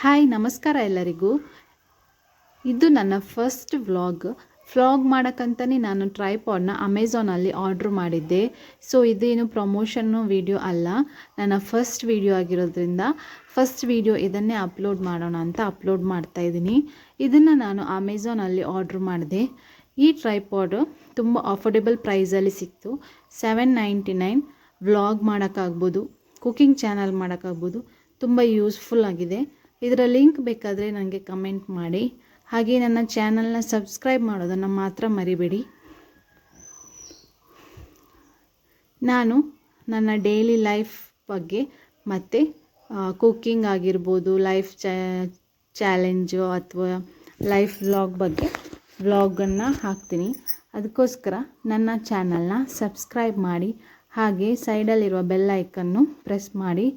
Hi ನಮಸ್ಕಾರ ಎಲ್ಲರಿಗೂ. ಇದು ನನ್ನ ಫಸ್ಟ್ ವ್ಲಾಗ್ ಮಾಡೋಕ್ಕಂತಲೇ ನಾನು ಟ್ರೈಪಾಡ್ನ ಅಮೆಝಾನಲ್ಲಿ ಆರ್ಡ್ರ್ ಮಾಡಿದ್ದೆ. ಸೊ ಇದೇನು ಪ್ರಮೋಷನ್ನು ವಿಡಿಯೋ ಅಲ್ಲ, ನನ್ನ ಫಸ್ಟ್ ವಿಡಿಯೋ ಆಗಿರೋದ್ರಿಂದ ಫಸ್ಟ್ ವಿಡಿಯೋ ಇದನ್ನೇ ಅಪ್ಲೋಡ್ ಮಾಡೋಣ ಅಂತ ಅಪ್ಲೋಡ್ ಮಾಡ್ತಾಯಿದ್ದೀನಿ. ಇದನ್ನು ನಾನು ಅಮೆಝಾನಲ್ಲಿ ಆರ್ಡ್ರ್ ಮಾಡಿದೆ. ಈ ಟ್ರೈಪಾಡು ತುಂಬ ಅಫೋರ್ಡೆಬಲ್ ಪ್ರೈಸಲ್ಲಿ ಸಿಕ್ತು. $799. ವ್ಲಾಗ್ ಮಾಡೋಕ್ಕಾಗ್ಬೋದು, ಕುಕಿಂಗ್ ಚಾನಲ್ ಮಾಡೋಕ್ಕಾಗ್ಬೋದು. ತುಂಬ ಯೂಸ್ಫುಲ್ ಆಗಿದೆ. ಇದರ ಲಿಂಕ್ ಬೇಕಾದರೆ ನನಗೆ ಕಮೆಂಟ್ ಮಾಡಿ. ಹಾಗೆ ನನ್ನ ಚಾನಲ್ನ ಸಬ್ಸ್ಕ್ರೈಬ್ ಮಾಡೋದನ್ನು ಮಾತ್ರ ಮರಿಬೇಡಿ. ನಾನು ನನ್ನ ಡೈಲಿ ಲೈಫ್ ಬಗ್ಗೆ ಮತ್ತು ಕುಕ್ಕಿಂಗ್ ಆಗಿರ್ಬೋದು, ಲೈಫ್ ಚಾಲೆಂಜು ಅಥವಾ ಲೈಫ್ ವ್ಲಾಗ್ ಬಗ್ಗೆ ವ್ಲಾಗನ್ನು ಹಾಕ್ತೀನಿ. ಅದಕ್ಕೋಸ್ಕರ ನನ್ನ ಚಾನಲ್ನ ಸಬ್ಸ್ಕ್ರೈಬ್ ಮಾಡಿ, ಹಾಗೆ ಸೈಡಲ್ಲಿರುವ ಬೆಲ್ ಐಕನ್ನು ಪ್ರೆಸ್ ಮಾಡಿ.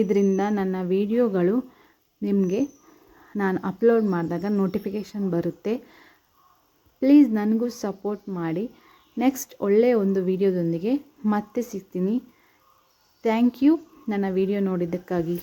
ಇದರಿಂದ ನನ್ನ ವಿಡಿಯೋಗಳು ನಿಮಗೆ ನಾನು ಅಪ್ಲೋಡ್ ಮಾಡಿದಾಗ ನೋಟಿಫಿಕೇಷನ್ ಬರುತ್ತೆ. ಪ್ಲೀಸ್ ನನಗೂ ಸಪೋರ್ಟ್ ಮಾಡಿ. ನೆಕ್ಸ್ಟ್ ಒಳ್ಳೆಯ ಒಂದು ವಿಡಿಯೋದೊಂದಿಗೆ ಮತ್ತೆ ಸಿಗ್ತೀನಿ. ಥ್ಯಾಂಕ್ ಯು ನನ್ನ ವಿಡಿಯೋ ನೋಡಿದ್ದಕ್ಕಾಗಿ.